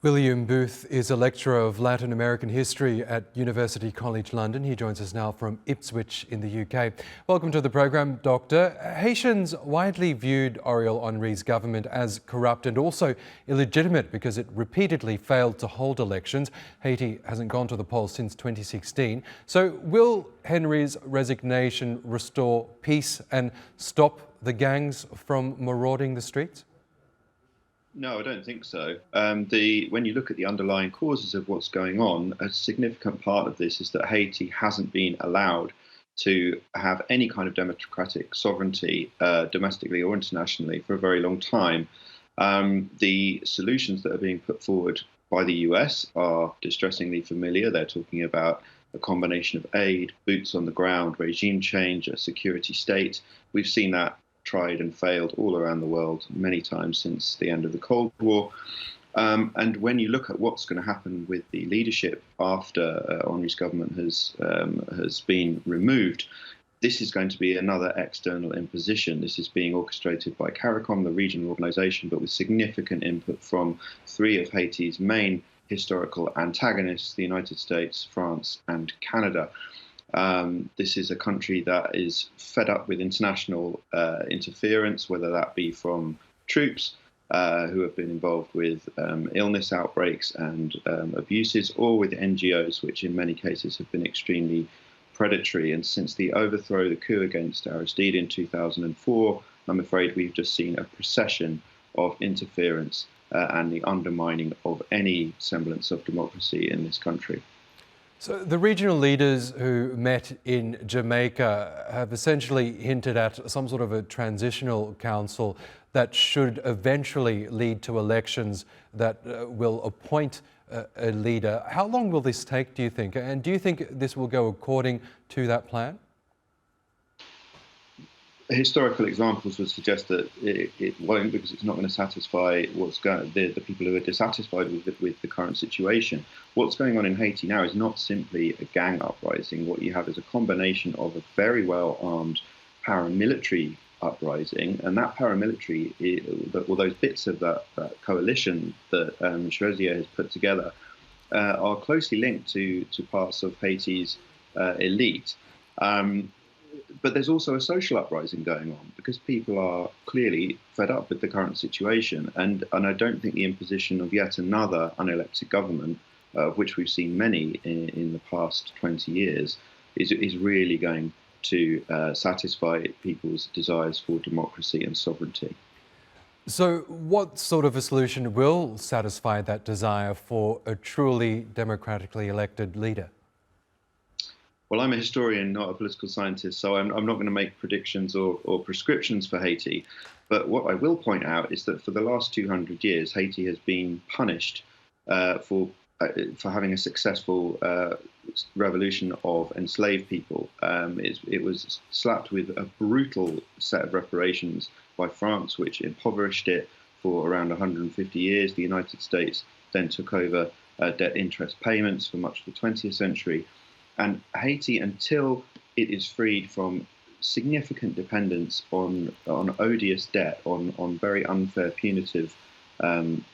William Booth is a lecturer of Latin American history at University College London. He joins us now from Ipswich in the UK. Welcome to the program, Doctor. Haitians widely viewed Ariel Henry's government as corrupt and also illegitimate because it repeatedly failed to hold elections. Haiti hasn't gone to the polls since 2016. So will Henry's resignation restore peace and stop the gangs from marauding the streets? No, I don't think so. When you look at the underlying causes of what's going on, a significant part of this is that Haiti hasn't been allowed to have any kind of democratic sovereignty, domestically or internationally, for a very long time. The solutions that are being put forward by the US are distressingly familiar. They're talking about a combination of aid, boots on the ground, regime change, a security state. We've seen that tried and failed all around the world many times since the end of the Cold War. And when you look at what's going to happen with the leadership after Henry's government has been removed, this is going to be another external imposition. This is being orchestrated by CARICOM, the regional organization, but with significant input from three of Haiti's main historical antagonists, the United States, France, and Canada. This is a country that is fed up with international interference, whether that be from troops who have been involved with illness outbreaks and abuses, or with NGOs, which in many cases have been extremely predatory. And since the overthrow, the coup against Aristide in 2004, I'm afraid we've just seen a procession of interference and the undermining of any semblance of democracy in this country. So the regional leaders who met in Jamaica have essentially hinted at some sort of a transitional council that should eventually lead to elections that will appoint a leader. How long will this take, do you think? And do you think this will go according to that plan? Historical examples would suggest that it won't, because it's not going to satisfy the people who are dissatisfied with the current situation. What's going on in Haiti now is not simply a gang uprising. What you have is a combination of a very well-armed paramilitary uprising, and that paramilitary, or those bits of that coalition that Resignation has put together, are closely linked to parts of Haiti's elite. But there's also a social uprising going on because people are clearly fed up with the current situation. And I don't think the imposition of yet another unelected government, of which we've seen many in the past 20 years, is really going to satisfy people's desires for democracy and sovereignty. So what sort of a solution will satisfy that desire for a truly democratically elected leader? Well, I'm a historian, not a political scientist, so I'm not going to make predictions or prescriptions for Haiti. But what I will point out is that for the last 200 years, Haiti has been punished for having a successful revolution of enslaved people. It was slapped with a brutal set of reparations by France, which impoverished it for around 150 years. The United States then took over debt interest payments for much of the 20th century. And Haiti, until it is freed from significant dependence on odious debt, on very unfair punitive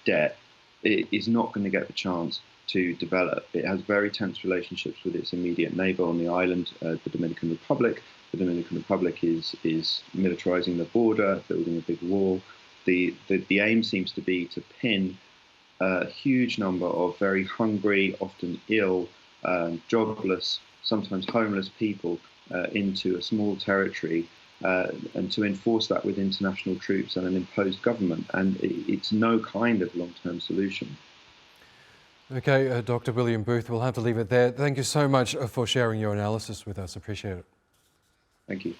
debt, it is not going to get the chance to develop. It has very tense relationships with its immediate neighbor on the island, the Dominican Republic. The Dominican Republic is militarizing the border, building a big wall. The aim seems to be to pin a huge number of very hungry, often ill, jobless, sometimes homeless people into a small territory and to enforce that with international troops and an imposed government. And it's no kind of long-term solution. Okay, Dr. William Booth, we'll have to leave it there. Thank you so much for sharing your analysis with us. Appreciate it. Thank you.